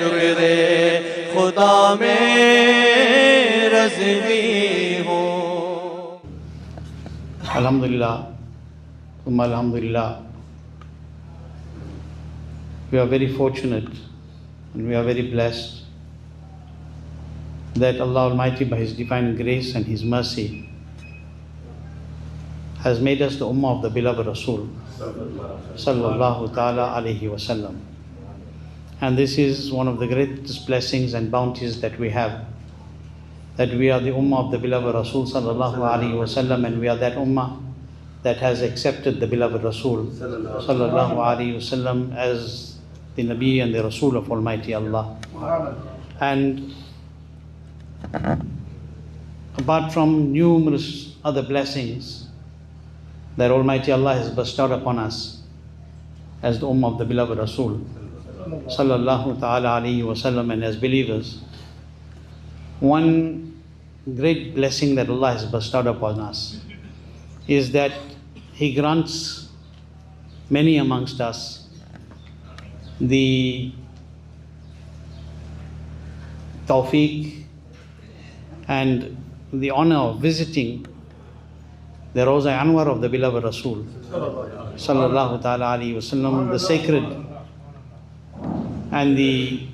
शुक्र खुदा में रज़वी हो। Alhamdulillah, Alhamdulillah. We are very fortunate and we are very blessed that Allah Almighty, by His divine grace and His mercy, has made us the Ummah of the beloved Rasul Sallallahu Ta'ala Alaihi Wasallam. And this is one of the greatest blessings and bounties that we have, that we are the Ummah of the beloved Rasul Sallallahu Alaihi Wasallam, and we are that Ummah that has accepted the beloved Rasul Sallallahu Alaihi Wasallam as the Nabi and the Rasul of Almighty Allah. And apart from numerous other blessings that Almighty Allah has bestowed upon us as the Ummah of the beloved Rasul Sallallahu Ta'ala Alaihi Wasallam, and as believers, one great blessing that Allah has bestowed upon us is that He grants many amongst us the tawfiq and the honor of visiting the Roza Anwar of the beloved Rasul Sallallahu Ta'ala Alaihi Wasallam, the sacred and the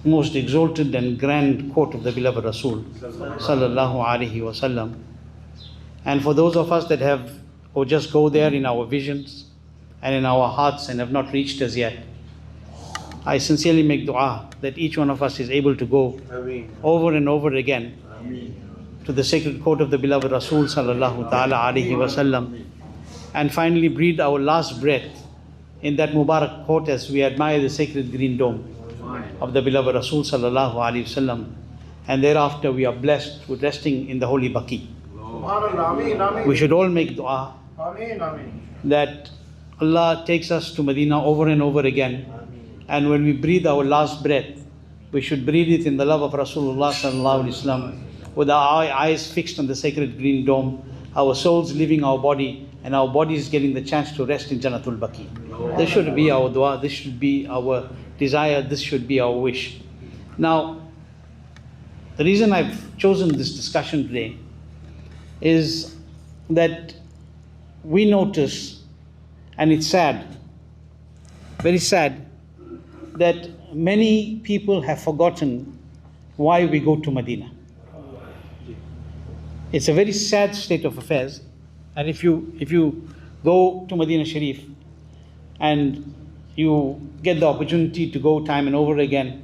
most exalted and grand court of the beloved Rasul Sallallahu Alaihi Wasallam. And for those of us that have or just go there in our visions and in our hearts and have not reached us yet, I sincerely make dua that each one of us is able to go over and over again to the sacred court of the beloved Rasul Sallallahu Ta'ala Alaihi Wasallam, and finally breathe our last breath in that Mubarak court as we admire the sacred green dome of the beloved Rasul Sallallahu Alaihi Wasallam, and thereafter we are blessed with resting in the holy Baqi. We should all make dua that Allah takes us to Medina over and over again, and when we breathe our last breath, we should breathe it in the love of Rasulullah Sallallahu Alaihi Wasallam, with our eyes fixed on the sacred green dome, our souls leaving our body, and our bodies getting the chance to rest in Jannatul Baqi. This should be our dua, this should be our desire, this should be our wish. Now, the reason I've chosen this discussion today is that we notice, and it's sad, very sad, that many people have forgotten why we go to Medina. It's a very sad state of affairs, and if you go to Medina Sharif and you get the opportunity to go time and over again,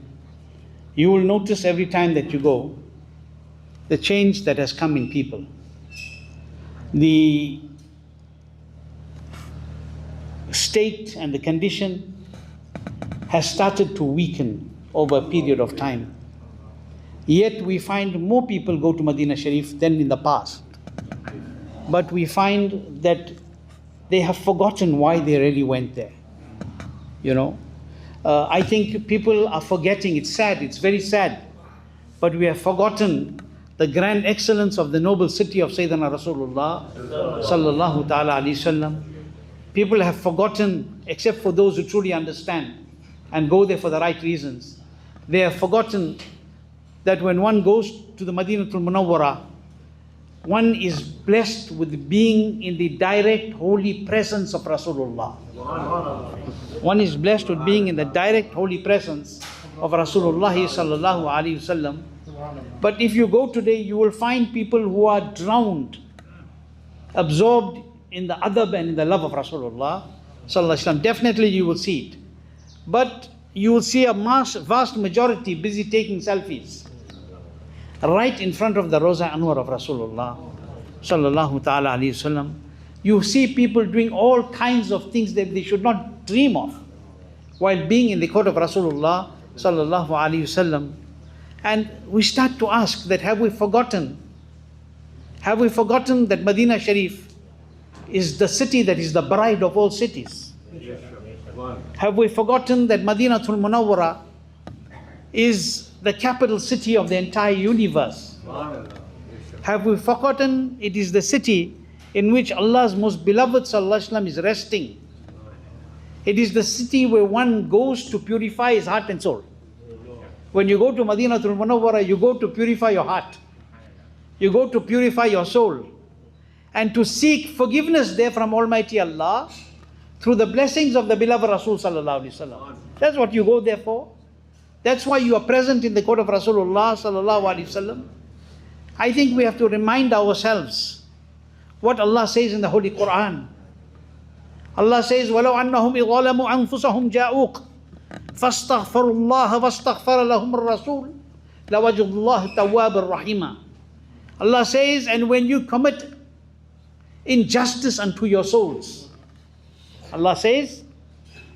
you will notice every time that you go the change that has come in people. The state and the condition has started to weaken over a period of time. Yet we find more people go to Medina Sharif than in the past. But we find that they have forgotten why they really went there. I think people are forgetting. It's sad, it's very sad. But we have forgotten the grand excellence of the noble city of Sayyidina Rasulullah Sallallahu Ta'ala Alaihi Wasallam. People have forgotten, except for those who truly understand and go there for the right reasons. They have forgotten that when one goes to the Madinatul Munawwara, one is blessed with being in the direct holy presence of Rasulullah. One is blessed with being in the direct holy presence of Rasulullah Sallallahu Alaihi Wasallam. But if you go today, you will find people who are drowned, absorbed in the adab and in the love of Rasulullah Sallallahu Alaihi Wasallam. Definitely you will see it. But you will see a vast majority busy taking selfies right in front of the Roza Anwar of Rasulullah Sallallahu Ta'ala Alaihi Wasallam. You see people doing all kinds of things that they should not dream of while being in the court of Rasulullah Sallallahu Alaihi Wasallam. And we start to ask that have we forgotten that Medina Sharif is the city that is the bride of all cities? Have we forgotten that Madinatul Munawwara is the capital city of the entire universe? Have we forgotten it is the city in which Allah's most beloved Sallallahu Alaihi Wasallam is resting? It is the city where one goes to purify his heart and soul. When you go to Madinatul Munawwara, you go to purify your heart. You go to purify your soul. And to seek forgiveness there from Almighty Allah through the blessings of the beloved Rasul Sallallahu Alaihi Wasallam. That's what you go there for. That's why you are present in the court of Rasulullah Sallallahu Alaihi Wasallam. I think we have to remind ourselves what Allah says in the Holy Quran. Allah says, وَلَوْ أَنَّهُمْ إِظَالَمُوا أَنفُسَهُمْ جَاءُوكَ فَاسْتَغْفَرُوا اللَّهَ وَاسْتَغْفَرَ لَهُمُ الرَّسُولُ لَوَجَدُوا اللَّهَ تَوَّابًا رَحِيمًا. Allah says, and when you commit injustice unto your souls. Allah says,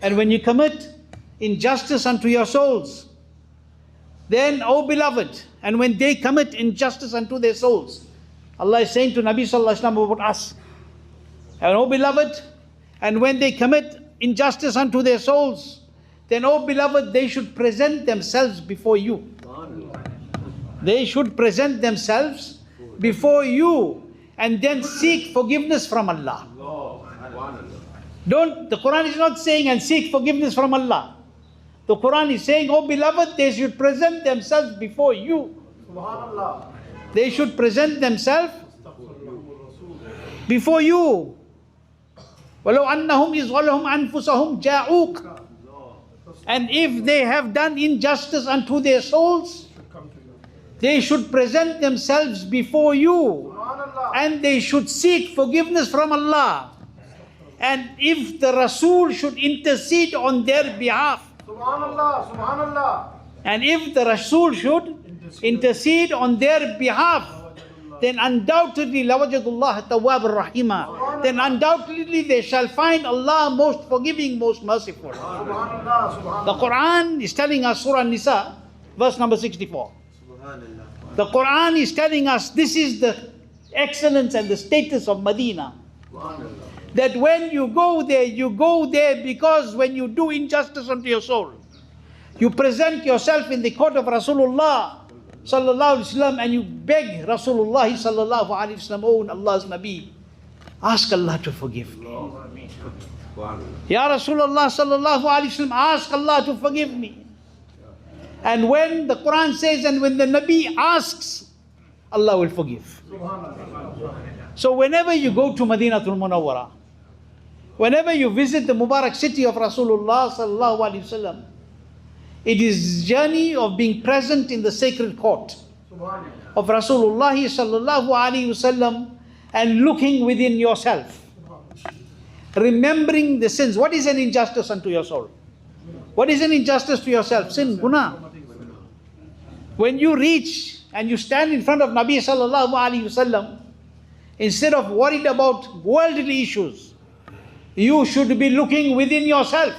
and when you commit injustice unto your souls, then, O beloved, and when they commit injustice unto their souls, Allah is saying to Nabi Sallallahu Alaihi Wasallam about us, and O beloved, and when they commit injustice unto their souls, then, O beloved, they should present themselves before you. They should present themselves before you and then seek forgiveness from Allah. The Quran is not saying and seek forgiveness from Allah. The Quran is saying, oh beloved, they should present themselves before you. They should present themselves before you. وَلَوْ أَنَّهُمْ إِذْ أَنفُسَهُمْ جَاءُوكَ. And if they have done injustice unto their souls, they should present themselves before you and they should seek forgiveness from Allah. And if the Rasul should intercede on their behalf, and if the Rasul should intercede on their behalf, then undoubtedly lawajadullah tawwab rahima. Then undoubtedly they shall find Allah most forgiving, most merciful. The Quran is telling us, Surah Nisa, verse number 64. The Quran is telling us this is the excellence and the status of Medina. That when you go there because when you do injustice unto your soul, you present yourself in the court of Rasulullah Sallallahu Alaihi Wasallam and you beg Rasulullah Sallallahu Alaihi Wasallam, oh Allah's Nabi, ask Allah to forgive me. Ya Rasulullah Sallallahu Alaihi Wasallam, ask Allah to forgive me. And when the Quran says, and when the Nabi asks, Allah will forgive. So whenever you go to Madinatul Munawwara, whenever you visit the Mubarak city of Rasulullah Sallallahu Alaihi Wasallam, it is journey of being present in the sacred court of Rasulullah Sallallahu Alaihi Wasallam and looking within yourself, remembering the sins. What is an injustice unto your soul? What is an injustice to yourself? Sin, guna. When you reach and you stand in front of Nabi Sallallahu Alaihi Wasallam, instead of worried about worldly issues, you should be looking within yourself.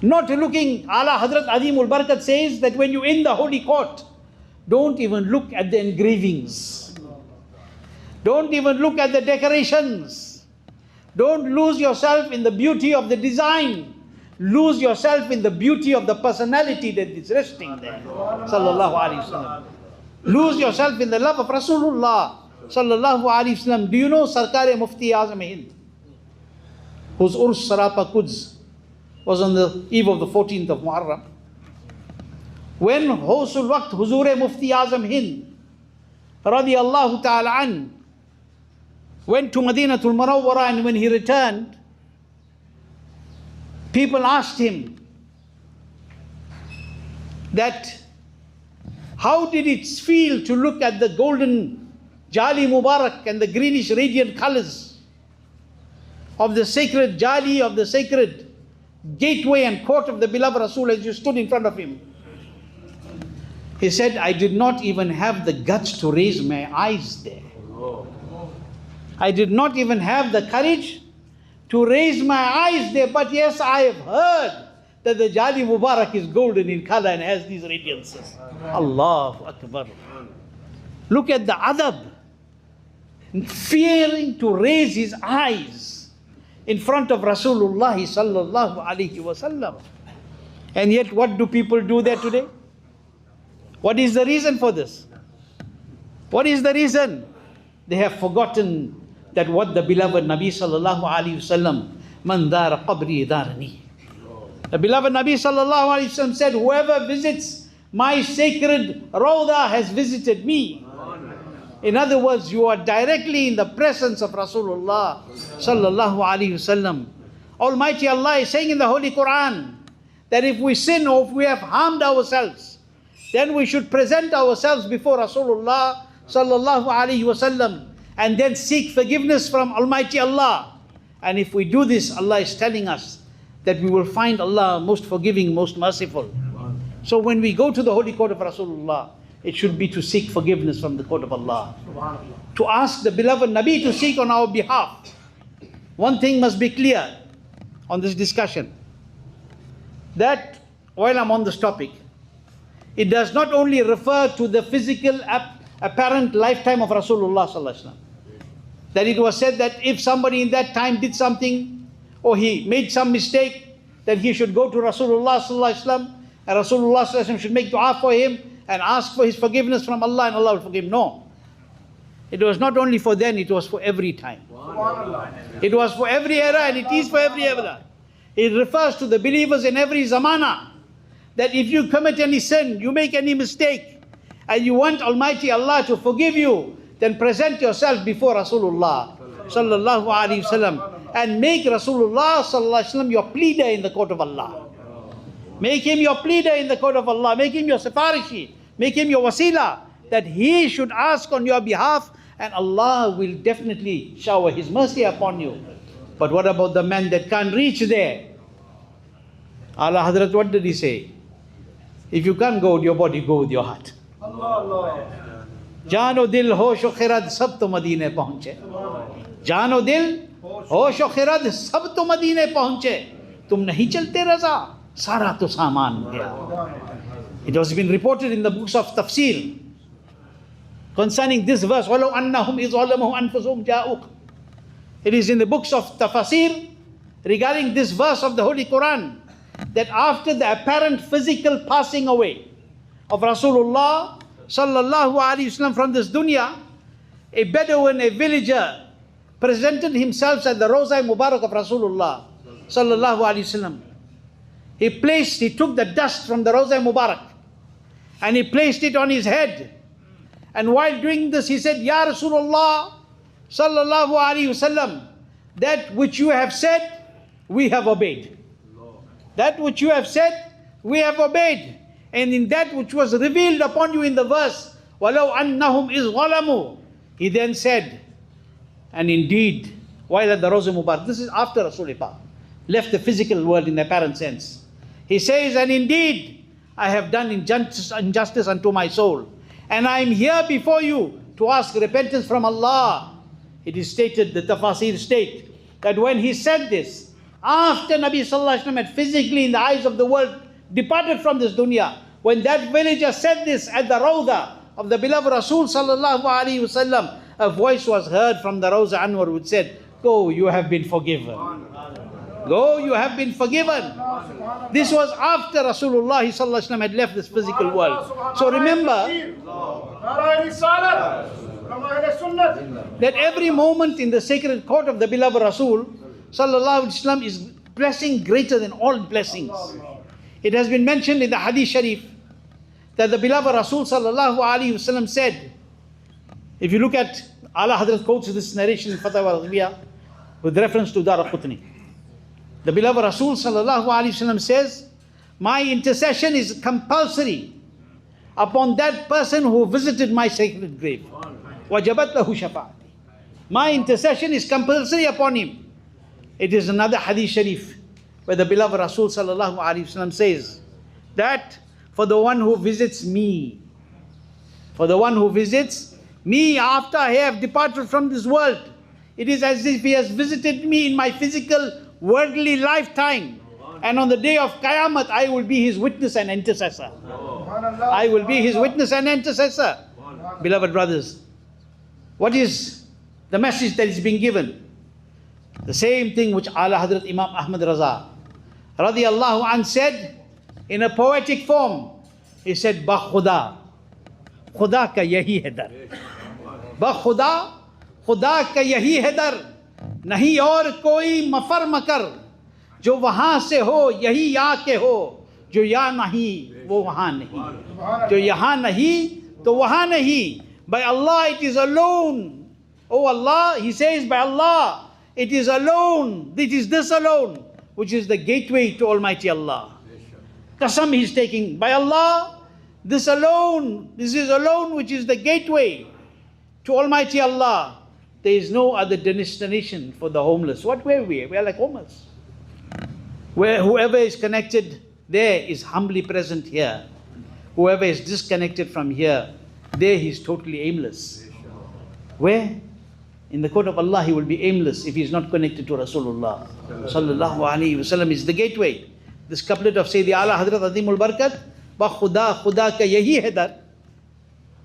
Not looking, Allah Hazrat Azimul Barakat says that when you're in the holy court, don't even look at the engravings. Don't even look at the decorations. Don't lose yourself in the beauty of the design. Lose yourself in the beauty of the personality that is resting there. Sallallahu Alaihi Wasallam. Lose yourself in the love of Rasulullah Sallallahu Alaihi Wasallam. Do you know Sarkar Mufti Azam Hind, whose Urs Sarapa Quds was on the eve of the 14th of Muharram? When Hausul Waqt Huzur Mufti Azam Hind radiyallahu ta'ala an went to Madinatul Munawwara, and when he returned, people asked him that how did it feel to look at the golden Jali Mubarak and the greenish radiant colors of the sacred Jali, of the sacred gateway and court of the beloved Rasul as you stood in front of him? He said, I did not even have the guts to raise my eyes there. I did not even have the courage to raise my eyes there. But yes, I have heard that the Jali Mubarak is golden in color and has these radiances. Allahu Akbar. Look at the adab. Fearing to raise his eyes in front of Rasulullah Sallallahu Alaihi Wasallam. And yet what do people do there today? What is the reason for this? What is the reason? They have forgotten that what the beloved Nabi Sallallahu Alaihi Wasallam Man dara qabri darani. The beloved Nabi sallallahu alaihi wasallam said, whoever visits my sacred Rawda has visited me. In other words, you are directly in the presence of Rasulullah sallallahu alaihi wasallam. Almighty Allah is saying in the Holy Quran that if we sin or if we have harmed ourselves, then we should present ourselves before Rasulullah sallallahu alaihi wasallam and then seek forgiveness from Almighty Allah. And if we do this, Allah is telling us that we will find Allah most forgiving, most merciful. So when we go to the holy court of Rasulullah, it should be to seek forgiveness from the court of Allah. To ask the beloved Nabi to seek on our behalf. One thing must be clear on this discussion, that while I'm on this topic, it does not only refer to the physical apparent lifetime of Rasulullah sallallahu alaihi wasallam. That it was said that if somebody in that time did something or he made some mistake, then he should go to Rasulullah sallallahu alaihi wasallam, and Rasulullah sallallahu alaihi wasallam should make dua for him and ask for his forgiveness from Allah, and Allah will forgive him. No. It was not only for then, it was for every time. It was for every era, and it is for every era. It refers to the believers in every zamana, that if you commit any sin, you make any mistake, and you want Almighty Allah to forgive you, then present yourself before Rasulullah sallallahu alaihi wasallam and make Rasulullah sallallahu alaihi wasallam your pleader in the court of Allah. Make him your pleader in the court of Allah. Make him your sifarishi. Make him your wasila, that he should ask on your behalf, and Allah will definitely shower His mercy upon you. But what about the man that can't reach there? Allah Hazrat, what did he say? If you can't go with your body, go with your heart. जानो दिल होश और खिरद सब तो मदीने पहुंचे. जानो दिल होश और खिरद सब तो मदीने पहुंचे. तुम नहीं चलते रजा, सारा तो सामान गया. It has been reported in the books of tafsir concerning this verse, وَلَوْ أَنَّهُمْ إِذْ ظَلَمُوا أَنفُسُهُمْ جَاءُوكَ. It is in the books of tafsir regarding this verse of the Holy Quran, that after the apparent physical passing away of Rasulullah sallallahu alaihi wasallam from this dunya, a Bedouin, a villager, presented himself at the Rawza Mubarak of Rasulullah sallallahu alaihi wasallam. He took the dust from the Rawza Mubarak and he placed it on his head. And while doing this, he said, Ya Rasulullah sallallahu alaihi wasallam, that which you have said, we have obeyed. That which you have said, we have obeyed. And in that which was revealed upon you in the verse, وَلَوْ أَنَّهُمْ إِذْ ظَلَمُوا, he then said, and indeed, while at the Rawza Mubarak, this is after Rasulullah left the physical world in the apparent sense, he says, and indeed, I have done injustice unto my soul, and I am here before you to ask repentance from Allah. It is stated, the tafasir state, that when he said this, after Nabi sallallahu alaihi wasallam had physically in the eyes of the world departed from this dunya, when that villager said this at the Rawda of the beloved Rasul sallallahu alaihi wasallam, a voice was heard from the Rawza Anwar which said, go, you have been forgiven. Go, you have been forgiven. This was after Rasulullah sallallahu alaihi wasallam had left this physical world. So remember that every moment in the sacred court of the beloved Rasul sallallahu alaihi wasallam is blessing greater than all blessings. It has been mentioned in the Hadith Sharif that the beloved Rasul sallallahu alaihi wasallam said, if you look at Allah Hazrat quotes this narration in Fatwa Razvi with reference to Daraqutni. The beloved Rasul sallallahu alaihi wasallam says, my intercession is compulsory upon that person who visited my sacred grave. Wajabat lahu shafa'ati. My intercession is compulsory upon him. It is another Hadith Sharif where the beloved Rasul sallallahu alaihi wasallam says that for the one who visits me, for the one who visits me after I have departed from this world, it is as if he has visited me in my physical worldly lifetime, and on the day of Qiyamah I will be his witness and intercessor. I will be his witness and intercessor. Beloved brothers, what is the message that is being given? The same thing which Ala Hazrat Imam Ahmad Raza radiyallahu anh said in a poetic form. He said, Ba Khuda, Khuda ka yahi hai dar. Ba Khuda, Khuda ka yahi hai dar. नहीं और कोई muffle मकर, जो वहाँ से हो यही यहाँ के हो, जो यहाँ नहीं वो वहाँ नहीं, जो यहाँ नहीं तो वहाँ नहीं. By Allah it is alone. Oh Allah, he says, by Allah it is alone. It is this alone which is the gateway to Almighty Allah. Qasam he is taking. By Allah, this alone, this is alone which is the gateway to Almighty Allah. There is no other destination for the homeless. What were we? We are like homeless. Where whoever is connected there is humbly present here. Whoever is disconnected from here, there he is totally aimless. Where? In the court of Allah he will be aimless if he is not connected to Rasulullah sallallahu alaihi wasallam. Is the gateway. This couplet of Sayyidi Ala Hazrat Azimul Barkat, Ba Khuda Khuda ka yahi hai dar.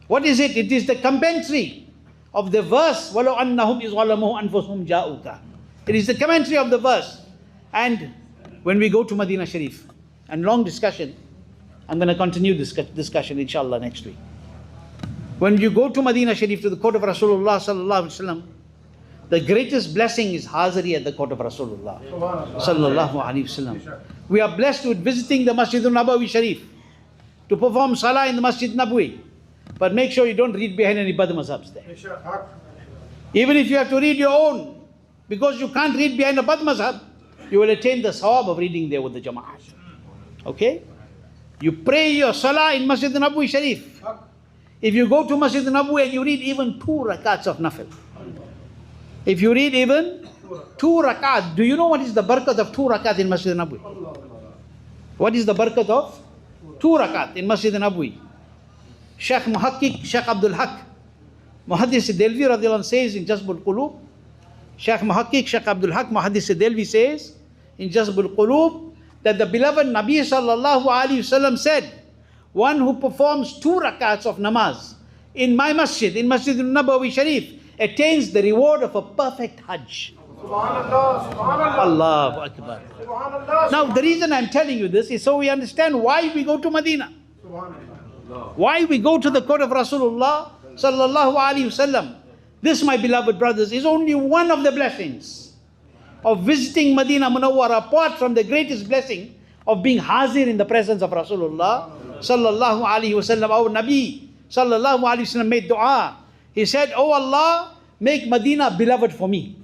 What is it? It is the commentary of the verse, Walau annahum izwalamu anfusahum ja'uka. It is the commentary of the verse. And when we go to Medina Sharif, and long discussion, I'm going to continue this discussion inshallah next week. When you go to Medina Sharif, to the court of Rasulullah sallallahu alaihi wasallam, the greatest blessing is hazari at the court of Rasulullah sallallahu alaihi wasallam. We are blessed with visiting the Masjid al-Nabawi Sharif, to perform salah in the Masjid Nabawi. But make sure you don't read behind any bad mazhabs there. Even if you have to read your own, because you can't read behind a bad mazhab, you will attain the sawab of reading there with the Jama'at. Okay? You pray your salah in Masjid Nabawi Sharif. If you go to Masjid Nabawi and you read even 2 rakats of nafil, if you read even 2 rakat, do you know what is the barakat of 2 rakat in Masjid Nabawi? What is the barakat of 2 rakat in Masjid Nabawi? Shaykh Muhakkik, Shaykh Abdul Haq, Muhaddis Delvi radiallahu anh says in Jazbul Qulub, Shaykh Muhakkik, Shaykh Abdul Haq, Muhaddis Delvi says in Jazbul Qulub, that the beloved Nabi sallallahu alaihi wasallam said, one who performs 2 rakats of namaz in my masjid, in Masjid al-Nabawi Sharif, attains the reward of a perfect Hajj. Subhanallah, Subhanallah. Allahu Akbar. Subhanallah. Now the reason I'm telling you this is so we understand why we go to Medina. Why we go to the court of Rasulullah sallallahu alaihi wasallam. This, my beloved brothers, is only one of the blessings of visiting Medina Munawwara, apart from the greatest blessing of being hazir in the presence of Rasulullah sallallahu alaihi wasallam. Our Nabi sallallahu alaihi wasallam made dua. He said, "Oh Allah, make Medina beloved for me.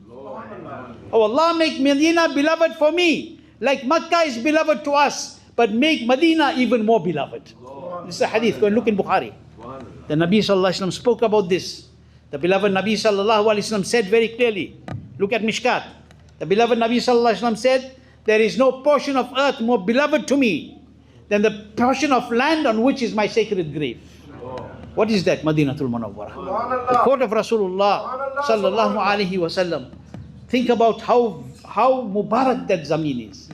Oh Allah, make Medina beloved for me. Like Makkah is beloved to us, but make Medina even more beloved." This is a hadith. Go and look in Bukhari. The Nabi sallallahu alaihi wasallam spoke about this. The beloved Nabi sallallahu alaihi wasallam said very clearly. Look at Mishkat. The beloved Nabi sallallahu alaihi wasallam said, "There is no portion of earth more beloved to me than the portion of land on which is my sacred grave." What is that? Madinatul Munawwara, the court of Rasulullah sallallahu alaihi wasallam. Think about how Mubarak that Zameen is,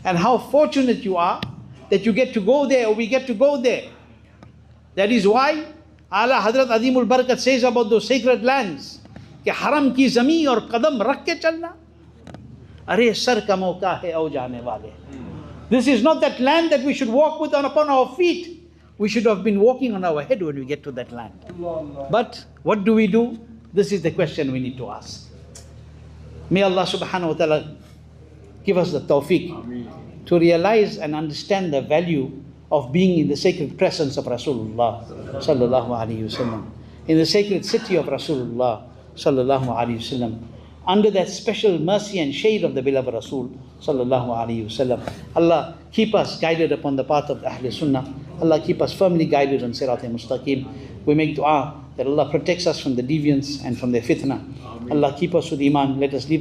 and how fortunate you are that you get to go there, or we get to go there. That is why Ala Hazrat Azimul Barakat says about those sacred lands, कि हरम की ज़मीन और कदम रख के चलना, अरे sir का मौका है आओ जाने वाले. This is not that land that we should walk with upon our feet. We should have been walking on our head when we get to that land. But what do we do? This is the question we need to ask. May Allah subhanahu wa ta'ala give us the tawfiq to realize and understand the value of being in the sacred presence of Rasulullah sallallahu alaihi wasallam, in the sacred city of Rasulullah sallallahu alaihi wasallam, under that special mercy and shade of the beloved Rasul sallallahu alaihi wasallam. Allah keep us guided upon the path of the Ahl Sunnah. Allah keep us firmly guided on Sirat al-Mustaqim. We make dua that Allah protects us from the deviants and from their fitna. Allah keep us with Iman. Let us leave